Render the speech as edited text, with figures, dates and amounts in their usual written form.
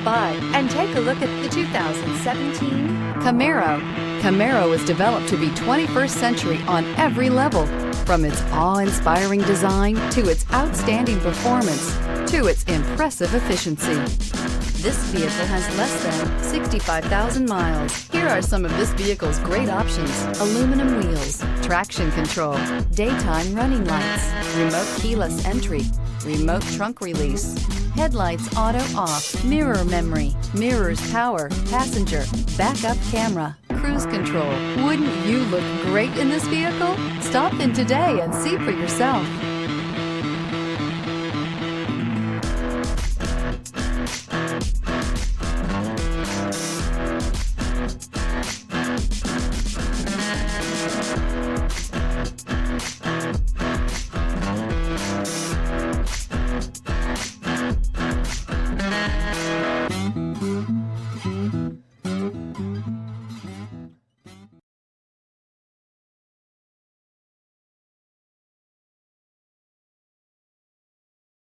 by and take a look at the 2017 Camaro. Camaro is developed to be 21st century on every level, from its awe-inspiring design to its outstanding performance to its impressive efficiency. This vehicle has less than 65,000 miles. Here are some of this vehicle's great options: aluminum wheels, traction control, daytime running lights, remote keyless entry, remote trunk release, headlights auto off, mirror memory, mirrors power, passenger, backup camera, cruise control. Wouldn't you look great in this vehicle? Stop in today and see for yourself.